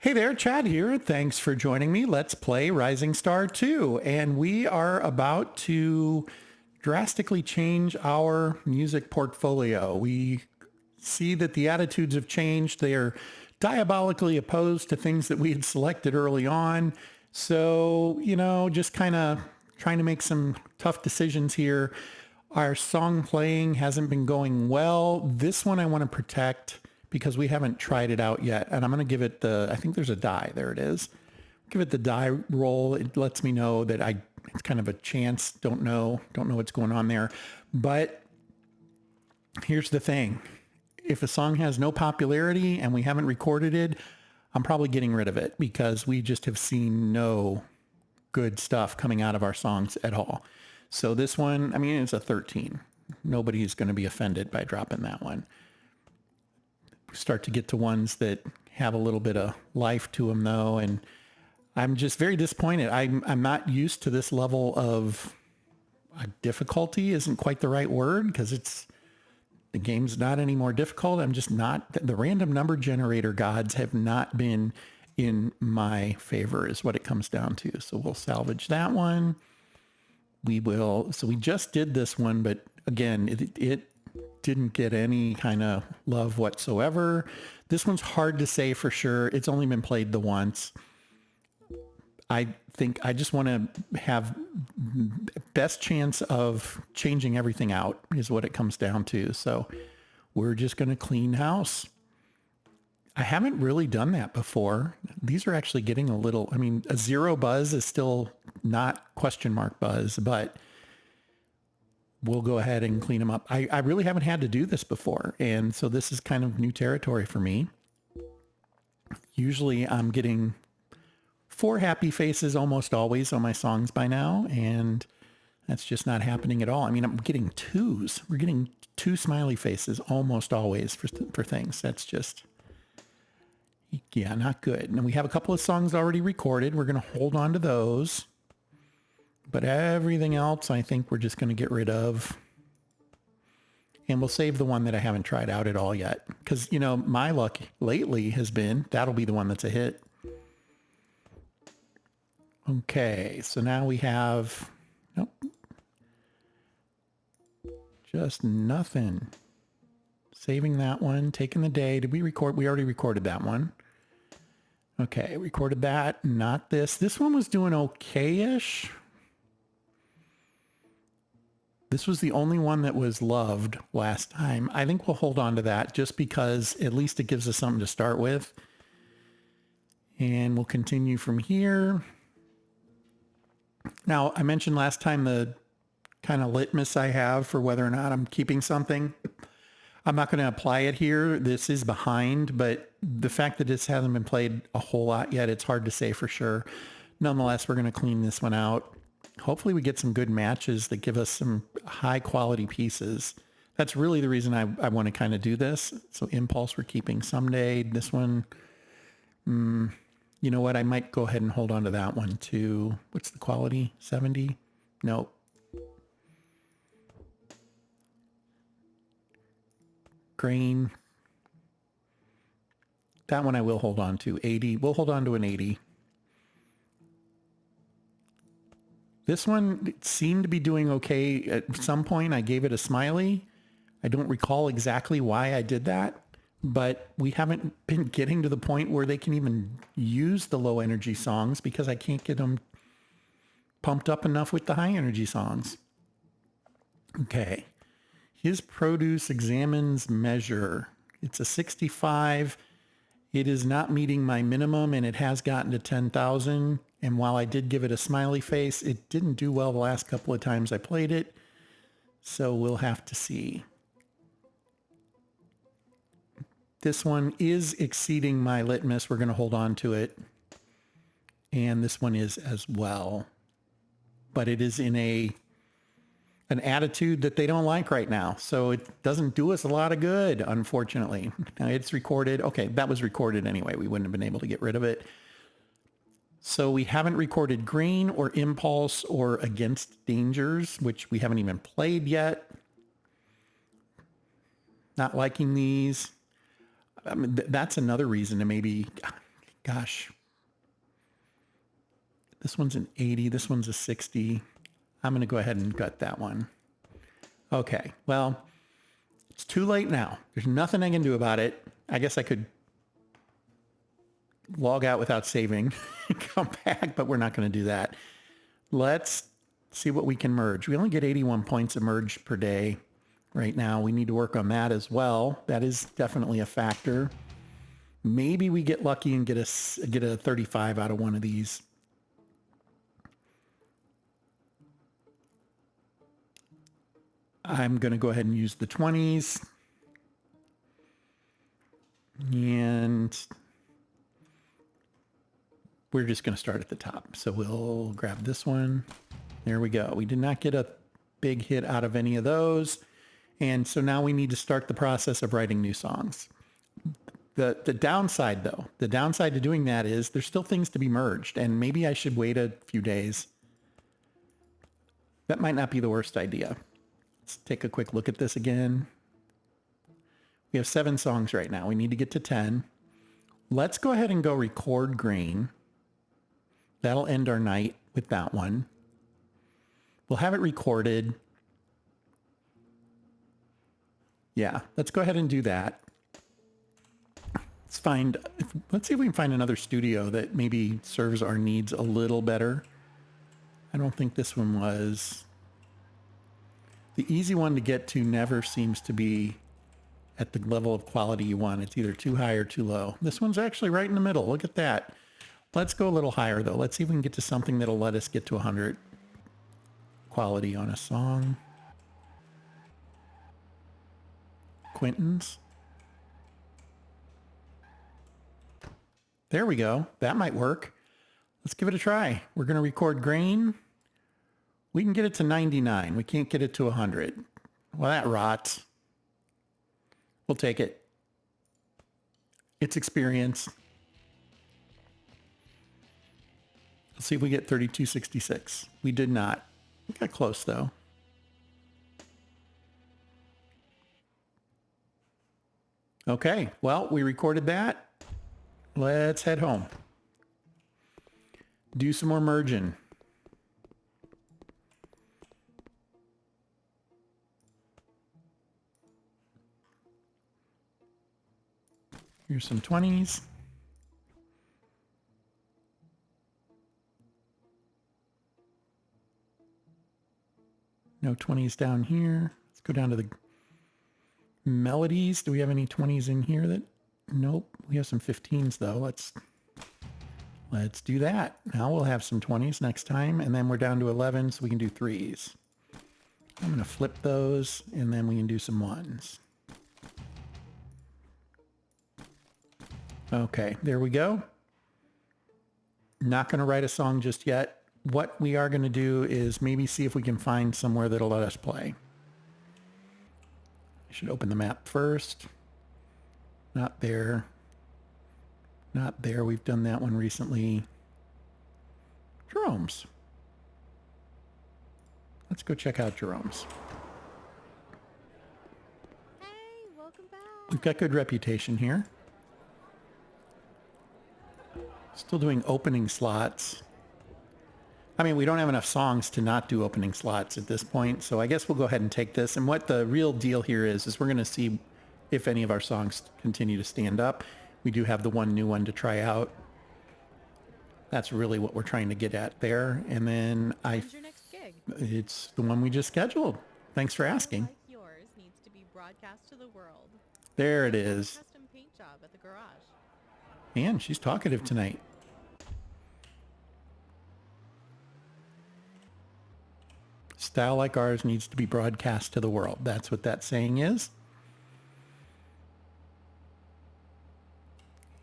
Hey there, Chad here. Thanks for joining me. Let's play Rising Star 2. And we are about to drastically change our music portfolio. We see that the attitudes have changed. They are diabolically opposed to things that we had selected early on. So, just kind of trying to make some tough decisions here. Our song playing hasn't been going well. This one I want to protect because we haven't tried it out yet. And I'm going to give it I think there's a die. There it is. Give it the die roll. It lets me know that it's kind of a chance. Don't know what's going on there. But here's the thing. If a song has no popularity and we haven't recorded it, I'm probably getting rid of it because we just have seen no good stuff coming out of our songs at all. So this one, it's a 13. Nobody's going to be offended by dropping that one. Start to get to ones that have a little bit of life to them though, and I'm just very disappointed. I'm not used to this level of difficulty. Isn't quite the right word because the game's not any more difficult. I'm just not. The random number generator gods have not been in my favor is what it comes down to. So we'll salvage that one. We just did this one, but again, it didn't get any kind of love whatsoever. This one's hard to say for sure. It's only been played the once. I think I just want to have best chance of changing everything out is what it comes down to. So we're just going to clean house. I haven't really done that before. These are actually getting a 0 buzz is still not question mark buzz, but we'll go ahead and clean them up. I really haven't had to do this before. And so this is kind of new territory for me. Usually I'm getting 4 happy faces almost always on my songs by now. And that's just not happening at all. I'm getting 2s. We're getting 2 smiley faces almost always for things. That's just, yeah, not good. And we have a couple of songs already recorded. We're going to hold on to those. But everything else, I think we're just going to get rid of. And we'll save the one that I haven't tried out at all yet. Because, my luck lately has been, that'll be the one that's a hit. Okay, so now we have, nope, just nothing. Saving that one, taking the day. Did we record? We already recorded that one. Okay, recorded that, not this. This one was doing okay-ish. This was the only one that was loved last time. I think we'll hold on to that just because at least it gives us something to start with. And we'll continue from here. Now, I mentioned last time the kind of litmus I have for whether or not I'm keeping something. I'm not going to apply it here. This is behind, but the fact that this hasn't been played a whole lot yet, it's hard to say for sure. Nonetheless, we're going to clean this one out. Hopefully we get some good matches that give us some high quality pieces. That's really the reason I want to kind of do this. So Impulse we're keeping someday. This one, you know what? I might go ahead and hold on to that one too. What's the quality? 70? Nope. Grain. That one I will hold on to. 80. We'll hold on to an 80. This one seemed to be doing okay. At some point, I gave it a smiley. I don't recall exactly why I did that, but we haven't been getting to the point where they can even use the low energy songs because I can't get them pumped up enough with the high energy songs. Okay. His produce examines measure. It's a 65. It is not meeting my minimum and it has gotten to 10,000. And while I did give it a smiley face, it didn't do well the last couple of times I played it. So we'll have to see. This one is exceeding my litmus. We're going to hold on to it. And this one is as well. But it is in an attitude that they don't like right now. So it doesn't do us a lot of good, unfortunately. Now it's recorded. Okay, that was recorded anyway. We wouldn't have been able to get rid of it. So we haven't recorded Green or Impulse or Against Dangers, which we haven't even played yet. Not liking these. That's another reason to maybe Gosh. This one's an 80. This one's a 60. I'm going to go ahead and gut that one. Okay. Well, it's too late now. There's nothing I can do about it. I guess I could log out without saving and come back, but we're not going to do that. Let's see what we can merge. We only get 81 points of merge per day right now. We need to work on that as well. That is definitely a factor. Maybe we get lucky and get a 35 out of one of these. I'm going to go ahead and use the 20s. And we're just going to start at the top. So we'll grab this one. There we go. We did not get a big hit out of any of those. And so now we need to start the process of writing new songs. The downside, though, the downside to doing that is there's still things to be merged. And maybe I should wait a few days. That might not be the worst idea. Let's take a quick look at this again. We have 7 songs right now. We need to get to 10. Let's go ahead and go record Grain. That'll end our night with that one. We'll have it recorded. Yeah, let's go ahead and do that. Let's see if we can find another studio that maybe serves our needs a little better. I don't think this one was. The easy one to get to never seems to be at the level of quality you want. It's either too high or too low. This one's actually right in the middle. Look at that. Let's go a little higher though. Let's see if we can get to something that'll let us get to 100 quality on a song. Quentin's. There we go. That might work. Let's give it a try. We're going to record Grain. We can get it to 99. We can't get it to 100. Well, that rots. We'll take it. It's experience. Let's see if we get 3266. We did not. We got close though. Okay, well, we recorded that. Let's head home. Do some more merging. Here's some 20s. No 20s down here. Let's go down to the melodies. Do we have any 20s in here that? Nope. We have some 15s though. Let's do that. Now we'll have some 20s next time, and then we're down to 11, so we can do 3s. I'm going to flip those, and then we can do some 1s. Okay, there we go. Not going to write a song just yet. What we are going to do is maybe see if we can find somewhere that'll let us play. I should open the map first. Not there. Not there. We've done that one recently. Jerome's. Let's go check out Jerome's. Hey, welcome back. We've got good reputation here. Still doing opening slots. I mean, we don't have enough songs to not do opening slots at this point, so I guess we'll go ahead and take this. And what the real deal here is we're going to see if any of our songs continue to stand up. We do have the one new one to try out. That's really what we're trying to get at there. And then When's your next gig? It's the one we just scheduled. Thanks for asking. Like yours needs to be broadcast to the world. There it is. Custom paint job at the garage. Man, she's talkative tonight. Style like ours needs to be broadcast to the world. That's what that saying is.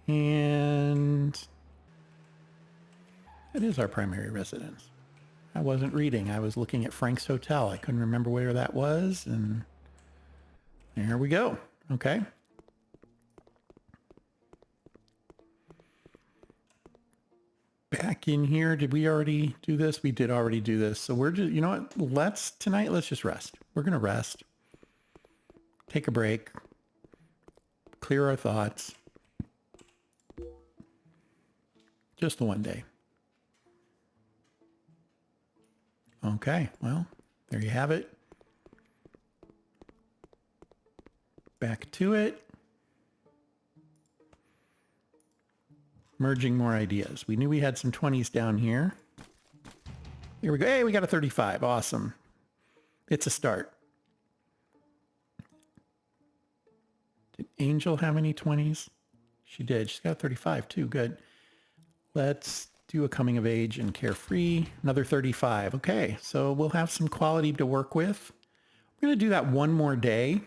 And it is our primary residence. I wasn't reading. I was looking at Frank's Hotel. I couldn't remember where that was. And there we go. Okay. Back in here. Did we already do this? We did already do this. So we're just, you know what? Let's just rest. We're going to rest. Take a break. Clear our thoughts. Just the one day. Okay, well, there you have it. Back to it. Merging more ideas. We knew we had some 20s down here. Here we go. Hey, we got a 35. Awesome. It's a start. Did Angel have any 20s? She did. She's got a 35 too. Good. Let's do a coming of age and carefree. Another 35. Okay, so we'll have some quality to work with. We're going to do that one more day.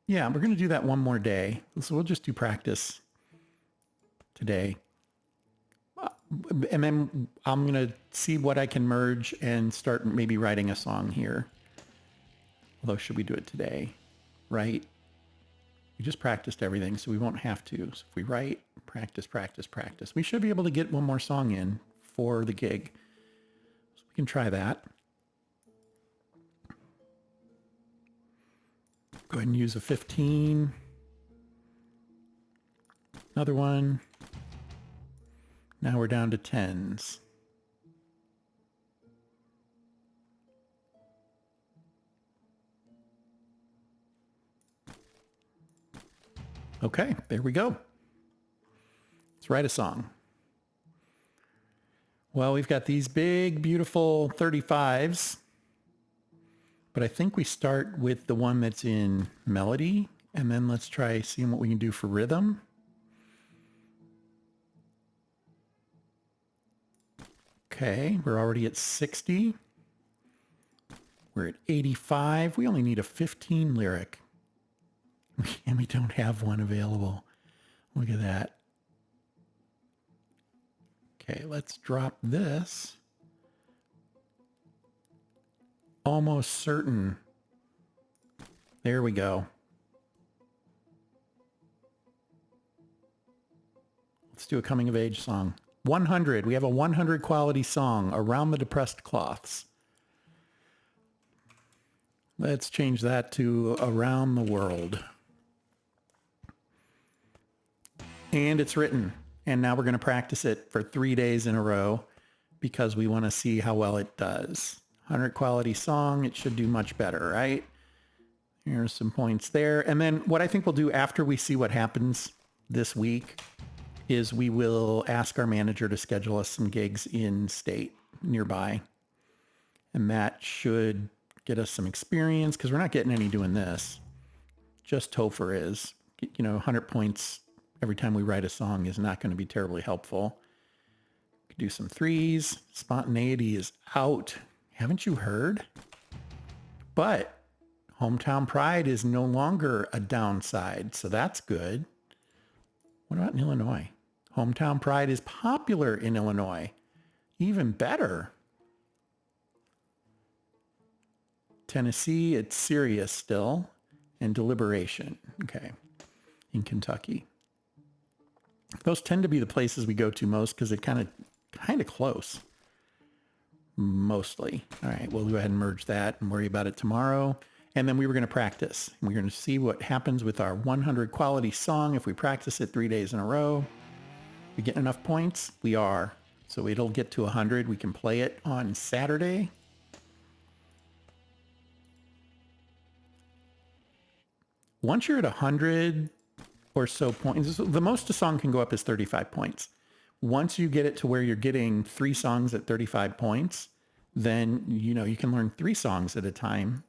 Yeah, we're going to do that one more day. So we'll just do practice today. And then I'm going to see what I can merge and start maybe writing a song here. Although, should we do it today? Right? We just practiced everything, so we won't have to. So if we write, practice, practice, practice, we should be able to get one more song in for the gig. So we can try that. Go ahead and use a 15. Another one. Now we're down to 10s. Okay, there we go. Let's write a song. Well, we've got these big, beautiful 35s. But I think we start with the one that's in melody, and then let's try seeing what we can do for rhythm. Okay, we're already at 60. We're at 85. We only need a 15 lyric. And we don't have one available. Look at that. Okay, let's drop this. Almost certain. There we go. Let's do a coming of age song. 100. We have a 100 quality song, Around the Depressed Cloths. Let's change that to Around the World. And it's written. And now we're going to practice it for 3 days in a row because we want to see how well it does. 100 quality song, it should do much better, right? Here's some points there. And then what I think we'll do after we see what happens this week is we will ask our manager to schedule us some gigs in state nearby. And that should get us some experience because we're not getting any doing this. Just Topher is. 100 points every time we write a song is not going to be terribly helpful. Could do some 3s. Spontaneity is out. Haven't you heard? But hometown pride is no longer a downside, so that's good. What about in Illinois? Hometown pride is popular in Illinois. Even better. Tennessee, it's serious still. And deliberation. Okay. In Kentucky. Those tend to be the places we go to most because they're kind of close. Mostly. All right, we'll go ahead and merge that and worry about it tomorrow. And then we were going to practice. We're going to see what happens with our 100 quality song if we practice it 3 days in a row. We get enough points? We are. So it'll get to 100. We can play it on Saturday. Once you're at 100 or so points, the most a song can go up is 35 points. Once you get it to where you're getting 3 songs at 35 points, then, you can learn 3 songs at a time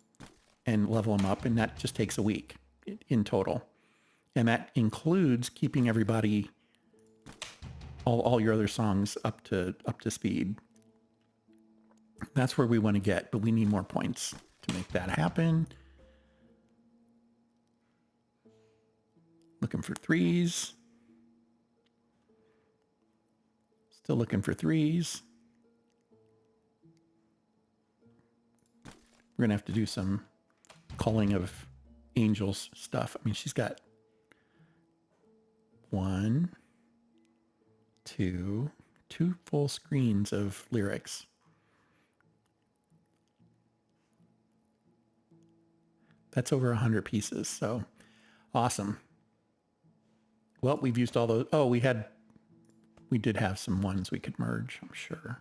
and level them up. And that just takes a week in total. And that includes keeping everybody, all your other songs up to speed. That's where we want to get, but we need more points to make that happen. Looking for 3s. Still looking for 3s. We're going to have to do some calling of angels stuff. I mean, she's got 1, 2 full screens of lyrics. That's over 100 pieces. So awesome. Well, we've used all those. Oh, we did have some ones we could merge, I'm sure.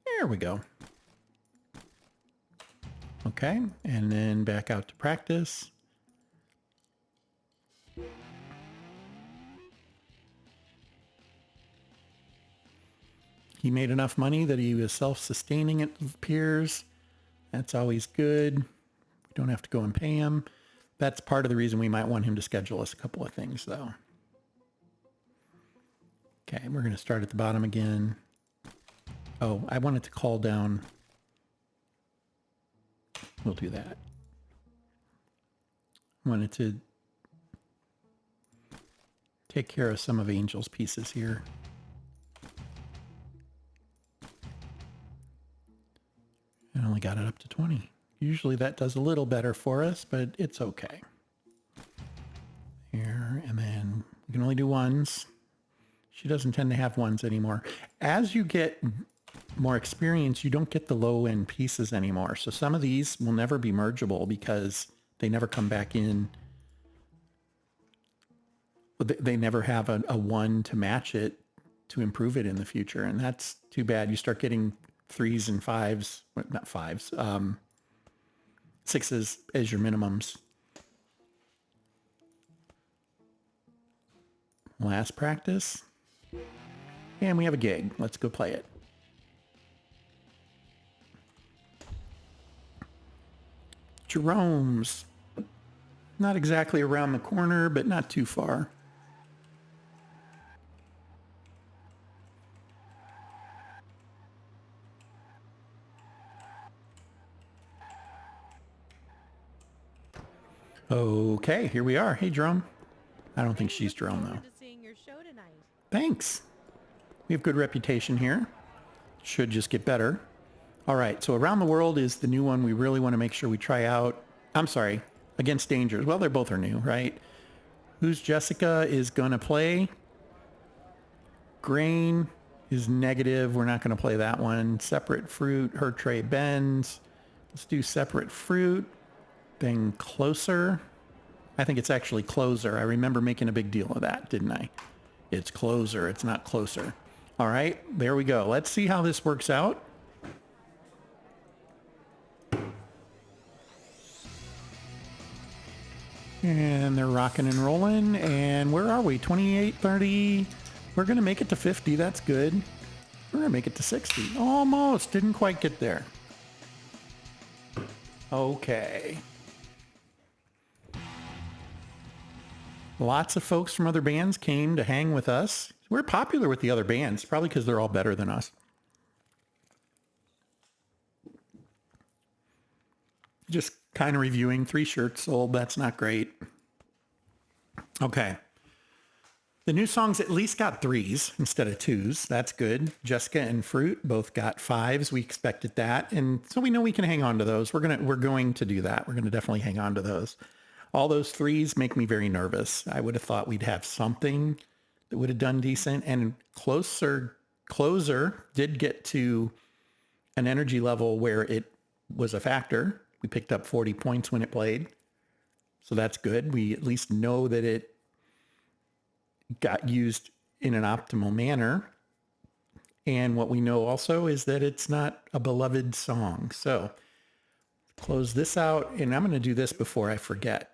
There we go. Okay, and then back out to practice. He made enough money that he was self-sustaining, it appears. That's always good. We don't have to go and pay him. That's part of the reason we might want him to schedule us a couple of things, though. Okay, we're going to start at the bottom again. Oh, I wanted to call down. We'll do that. I wanted to take care of some of Angel's pieces here. I only got it up to 20. Usually that does a little better for us, but it's okay. Here, and then we can only do ones. She doesn't tend to have ones anymore. As you get more experience, you don't get the low end pieces anymore. So some of these will never be mergeable because they never come back in. They never have a one to match it to improve it in the future. And that's too bad. You start getting 3s and 5s, not 5s, 6s as your minimums. Last practice. And we have a gig. Let's go play it. Jerome's not exactly around the corner, but not too far. Okay, here we are. Hey, Jerome. I don't think she's Jerome, though. To seeing your show tonight. Thanks. We have good reputation here. Should just get better. All right, so Around the World is the new one we really want to make sure we try out. I'm sorry, Against Dangers. Well, they're both are new, right? Who's Jessica is going to play. Grain is negative. We're not going to play that one. Separate Fruit, Her Tray Bends. Let's do Separate Fruit. Then Closer. I think it's actually Closer. I remember making a big deal of that, didn't I? It's Closer. It's not Closer. All right, there we go. Let's see how this works out. And they're rocking and rolling. And where are we? 28, 30. We're going to make it to 50. That's good. We're going to make it to 60. Almost. Didn't quite get there. Okay. Lots of folks from other bands came to hang with us. We're popular with the other bands, probably because they're all better than us. Just kind of reviewing 3 shirts sold. That's not great. Okay. The new songs at least got 3s instead of 2s. That's good. Jessica and Fruit both got 5s. We expected that. And so we know we can hang on to those. We're going to do that. We're going to definitely hang on to those. All those 3s make me very nervous. I would have thought we'd have something that would have done decent. And Closer did get to an energy level where it was a factor. We picked up 40 points when it played. So that's good. We at least know that it got used in an optimal manner. And what we know also is that it's not a beloved song. So close this out. And I'm going to do this before I forget.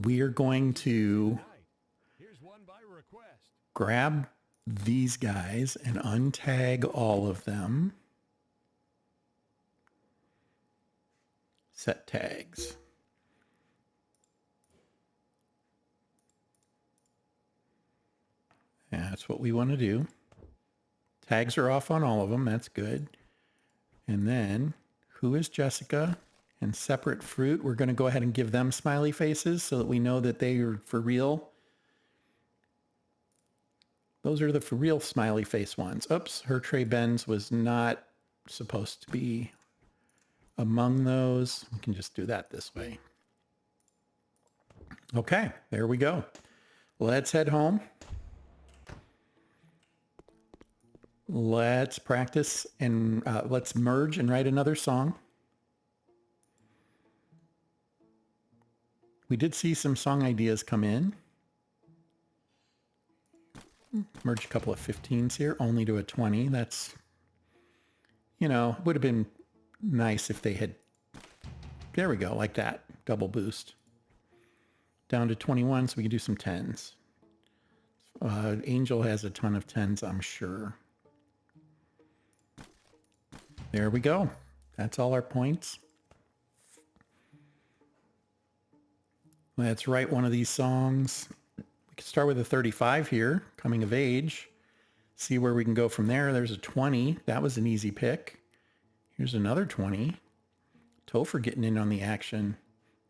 We are going to grab these guys and untag all of them. Set tags. That's what we want to do. Tags are off on all of them. That's good. And then, who is Jessica? And Separate Fruit, we're going to go ahead and give them smiley faces so that we know that they are for real. Those are the for real smiley face ones. Oops, Her Tray Bends was not supposed to be among those. We can just do that this way. Okay, there we go. Let's head home. Let's practice and let's merge and write another song. We did see some song ideas come in. Merge a couple of 15s here, only to a 20. That's, it would have been nice if they had, there we go, like that, double boost. Down to 21, so we can do some 10s. Angel has a ton of 10s, I'm sure. There we go. That's all our points. Let's write one of these songs. We can start with a 35 here, Coming of Age. See where we can go from there. There's a 20. That was an easy pick. Here's another 20. Topher getting in on the action.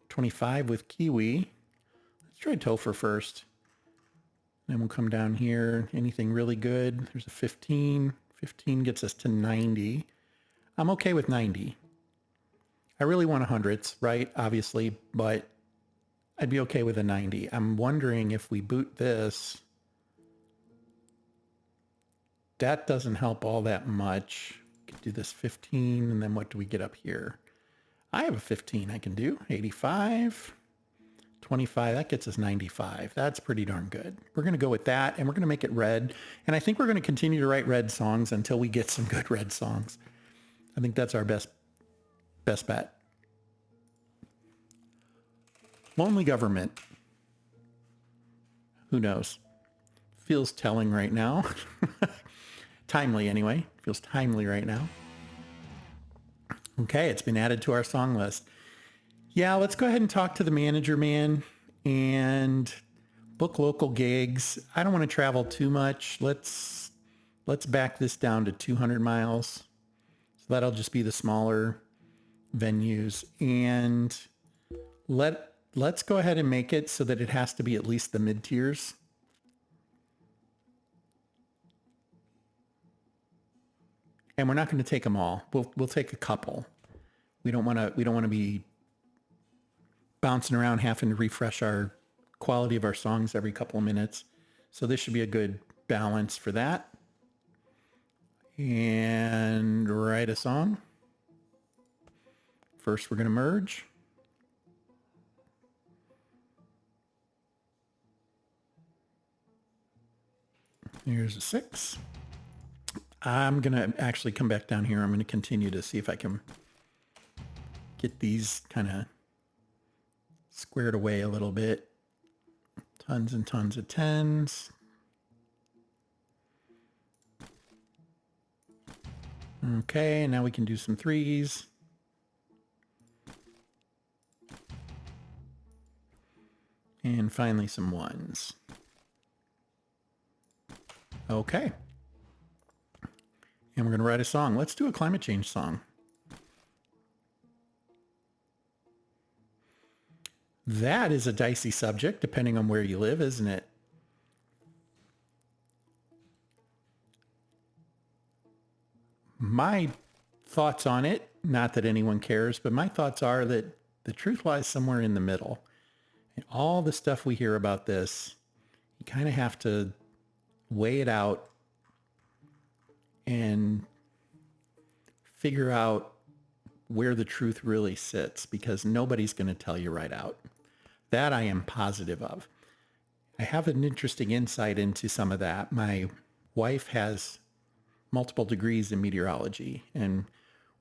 25 with Kiwi. Let's try Topher first. Then we'll come down here. Anything really good? There's a 15. 15 gets us to 90. I'm okay with 90. I really want 100s, right? Obviously, but I'd be okay with a 90. I'm wondering if we boot this. That doesn't help all that much. We could do this 15, and then what do we get up here? I have a 15 I can do. 85. 25, that gets us 95. That's pretty darn good. We're going to go with that, and we're going to make it red. And I think we're going to continue to write red songs until we get some good red songs. I think that's our best bet. Lonely Government. Who knows? Feels telling right now. Timely, anyway. Feels timely right now. Okay, it's been added to our song list. Yeah, let's go ahead and talk to the manager man and book local gigs. I don't want to travel too much. Let's back this down to 200 miles. So that'll just be the smaller venues. And let's go ahead and make it so that it has to be at least the mid-tiers. And we're not going to take them all. We'll take a couple. We don't want to be bouncing around having to refresh our quality of our songs every couple of minutes. So this should be a good balance for that. And write a song. First, we're going to merge. Here's a 6. I'm going to actually come back down here. I'm going to continue to see if I can get these kind of squared away a little bit. Tons and tons of 10s. Okay, now we can do some 3s. And finally some 1s. Okay. And we're going to write a song. Let's do a climate change song. That is a dicey subject, depending on where you live, isn't it? My thoughts on it, not that anyone cares, but my thoughts are that the truth lies somewhere in the middle. And all the stuff we hear about this, you kind of have to weigh it out and figure out where the truth really sits, because nobody's going to tell you right out. That I am positive of. I have an interesting insight into some of that. My wife has multiple degrees in meteorology, and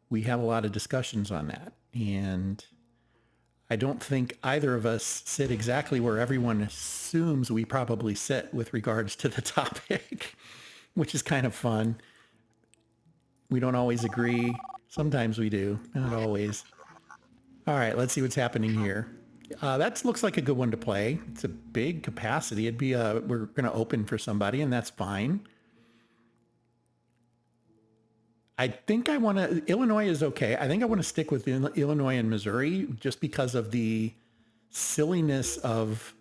we have a lot of discussions on that. And I don't think either of us sit exactly where everyone assumes we probably sit with regards to the topic, which is kind of fun. We don't always agree. Sometimes we do, not always. All right, let's see what's happening here. That looks like a good one to play. It's a big capacity. It'd be we're going to open for somebody, and that's fine. I think I want to, Illinois is okay. I think I want to stick with Illinois and Missouri just because of the silliness of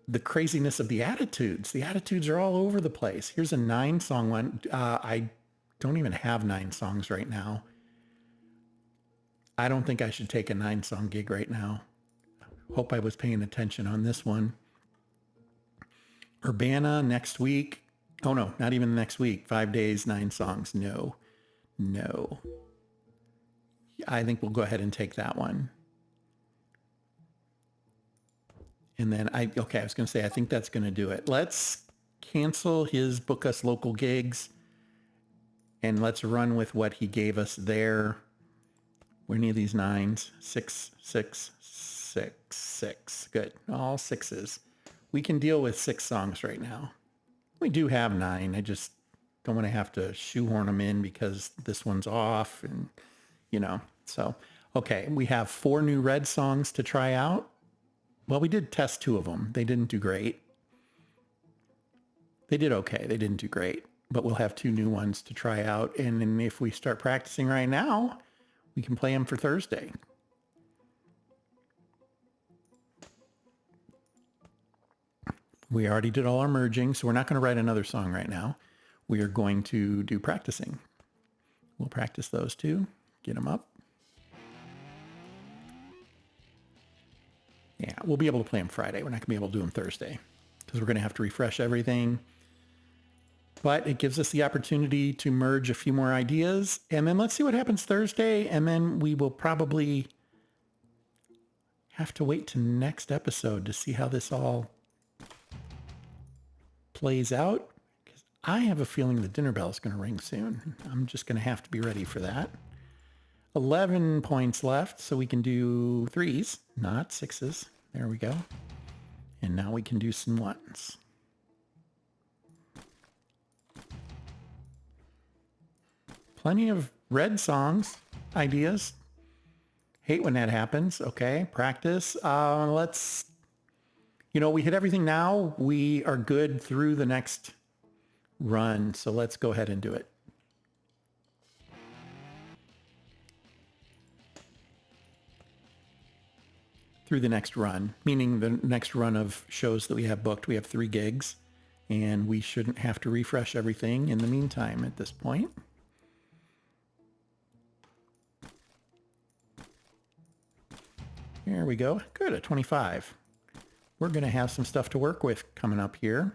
the craziness of the attitudes. The attitudes are all over the place. Here's a 9-song one. I don't even have 9 songs right now. I don't think I should take a 9-song gig right now. Hope I was paying attention on this one. Urbana next week. Oh no, not even next week. 5 days, 9 songs. No. I think we'll go ahead and take that one. And then I was going to say, I think that's going to do it. Let's cancel his book us local gigs and let's run with what he gave us there. Were any of these nines? 6, 6, 6, 6. Good. All sixes. We can deal with 6 songs right now. We do have 9. I just don't want to have to shoehorn them in because this one's off and, so, okay. We have 4 new Red songs to try out. Well, we did test 2 of them. They didn't do great. They did okay. They didn't do great, but we'll have 2 new ones to try out. And then if we start practicing right now, we can play them for Thursday. We already did all our merging, so we're not going to write another song right now. We are going to do practicing. We'll practice those 2, get them up. Yeah, we'll be able to play them Friday. We're not going to be able to do them Thursday because we're going to have to refresh everything. But it gives us the opportunity to merge a few more ideas. And then let's see what happens Thursday. And then we will probably have to wait to next episode to see how this all plays out. Because I have a feeling the dinner bell is going to ring soon. I'm just going to have to be ready for that. 11 points left, so we can do 3s, not 6s. There we go. And now we can do some 1s. Plenty of Red songs, ideas. Hate when that happens. Okay, practice. We hit everything now. We are good through the next run, so let's go ahead and do it. Through the next run, meaning the next run of shows that we have booked. We have 3 gigs, and we shouldn't have to refresh everything in the meantime at this point. There we go. Good, at 25. We're going to have some stuff to work with coming up here.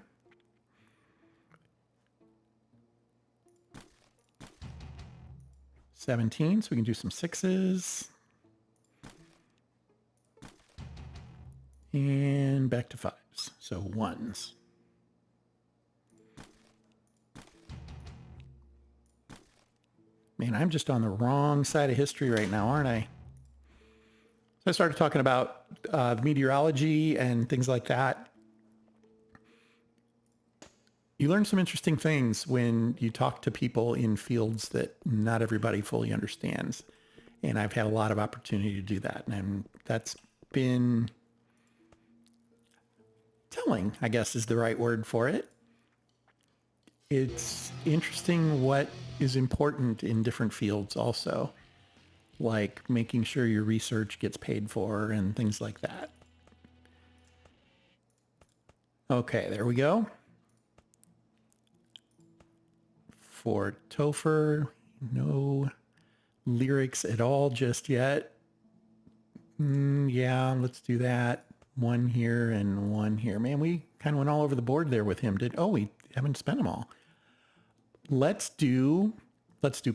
$17, so we can do some 6s. And back to 5s, so 1s. Man, I'm just on the wrong side of history right now, aren't I? So I started talking about meteorology and things like that. You learn some interesting things when you talk to people in fields that not everybody fully understands. And I've had a lot of opportunity to do that. And that's been telling, I guess is the right word for it. It's interesting what is important in different fields also, like making sure your research gets paid for and things like that. Okay, there we go. For Topher, no lyrics at all just yet. Yeah, let's do that. 1 here and 1 here. Man, we kind of went all over the board there with him. We haven't spent them all. Let's do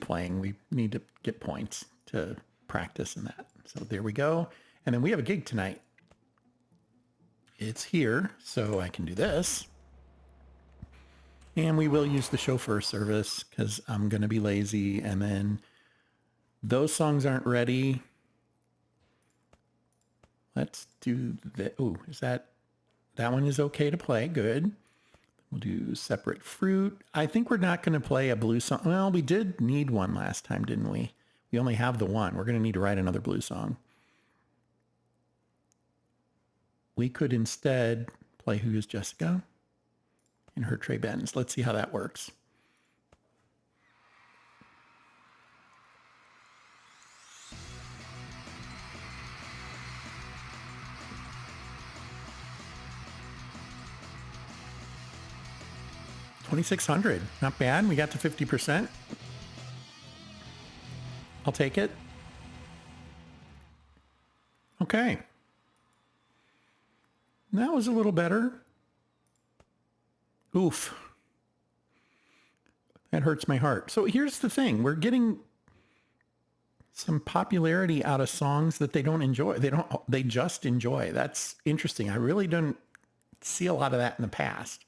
playing. We need to get points to practice in that. So there we go. And then we have a gig tonight. It's here, so I can do this. And we will use the chauffeur service because I'm going to be lazy. And then those songs aren't ready. Let's do that. Oh, that one is okay to play. Good. We'll do Separate Fruit. I think we're not going to play a blues song. Well, we did need one last time, didn't we? We only have the one. We're going to need to write another blues song. We could instead play Who is Jessica and her Trey Benz. Let's see how that works. $2,600, not bad. We got to 50%. I'll take it. Okay. That was a little better. Oof. That hurts my heart. So here's the thing. We're getting some popularity out of songs that they don't enjoy. They just enjoy. That's interesting. I really don't see a lot of that in the past.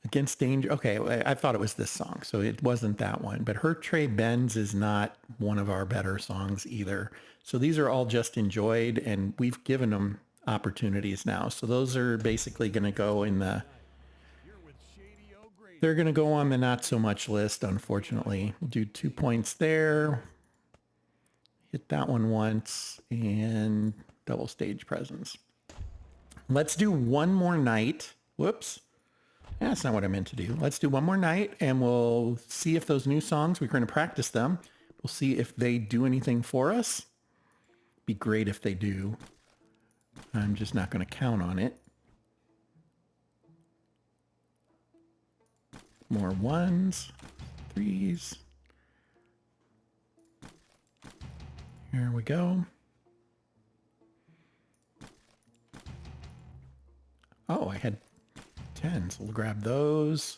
Against Danger. Okay, I thought it was this song, so it wasn't that one. But Her Trey Benz is not one of our better songs either. So these are all just enjoyed, and we've given them opportunities now. So those are basically going to go in the... They're going to go on the not so much list, unfortunately. We'll do 2 points there. Hit that one once, and double stage presence. Let's do One More Night. Whoops. That's not what I meant to do. Let's do One More Night, and we'll see if those new songs, we're going to practice them. We'll see if they do anything for us. Be great if they do. I'm just not going to count on it. More ones, threes. Here we go. Oh, I had 10s. We'll grab those.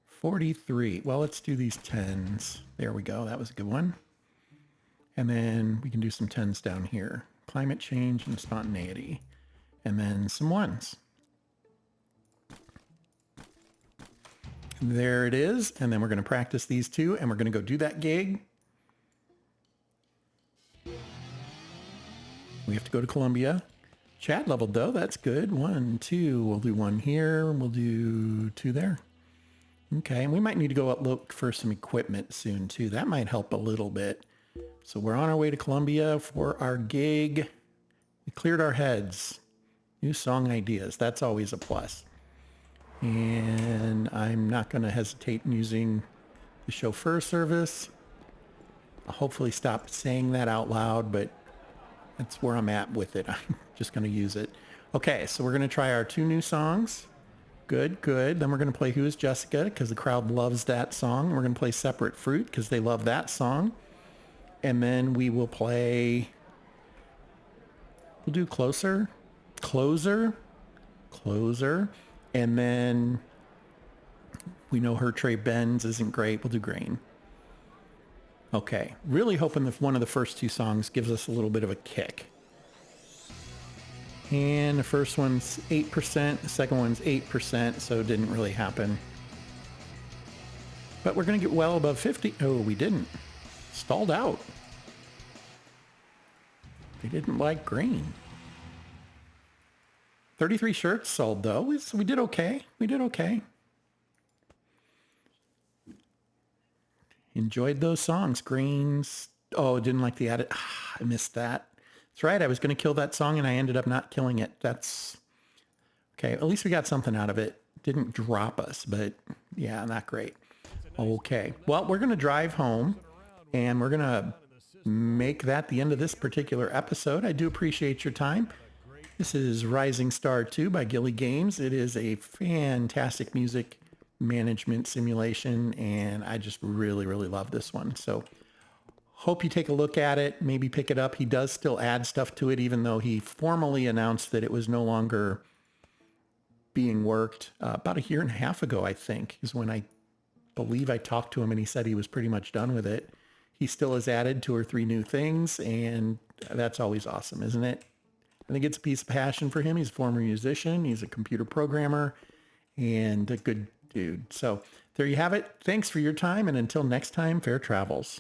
43. Well, let's do these 10s. There we go. That was a good one. And then we can do some 10s down here. Climate change and spontaneity. And then some ones. There it is. And then we're going to practice these two, and we're going to go do that gig. We have to go to Columbia. Chad leveled though. That's good. 1, 2. We'll do 1 here. We'll do 2 there. Okay. And we might need to go up look for some equipment soon too. That might help a little bit. So we're on our way to Columbia for our gig. We cleared our heads. New song ideas. That's always a plus. And I'm not going to hesitate in using the chauffeur service. I'll hopefully stop saying that out loud, but that's where I'm at with it. I'm just going to use it. Okay, so we're going to try our 2 new songs. Good, good. Then we're going to play Who is Jessica, because the crowd loves that song. We're going to play Separate Fruit, because they love that song. And then we will play... We'll do Closer. Closer. And then we know Her Trey Benz isn't great. We'll do Grain. Okay. Really hoping that one of the first 2 songs gives us a little bit of a kick. And the first one's 8%. The second one's 8%, so it didn't really happen. But we're going to get well above 50. Oh, we didn't. Stalled out. They didn't like Grain. 33 shirts sold, though. We did okay. We did okay. Enjoyed those songs. Greens. Oh, didn't like the edit. I missed that. That's right. I was going to kill that song, and I ended up not killing it. That's... Okay, at least we got something out of it. Didn't drop us, but yeah, not great. Okay. Well, we're going to drive home, and we're going to make that the end of this particular episode. I do appreciate your time. This is Rising Star 2 by Gilly Games. It is a fantastic music management simulation, and I just really, really love this one. So hope you take a look at it, maybe pick it up. He does still add stuff to it, even though he formally announced that it was no longer being worked about 1.5 years ago, I think, is when I believe I talked to him, and he said he was pretty much done with it. He still has added 2 or 3 new things, and that's always awesome, isn't it? I think it's a piece of passion for him. He's a former musician. He's a computer programmer and a good dude. So there you have it. Thanks for your time. And until next time, fair travels.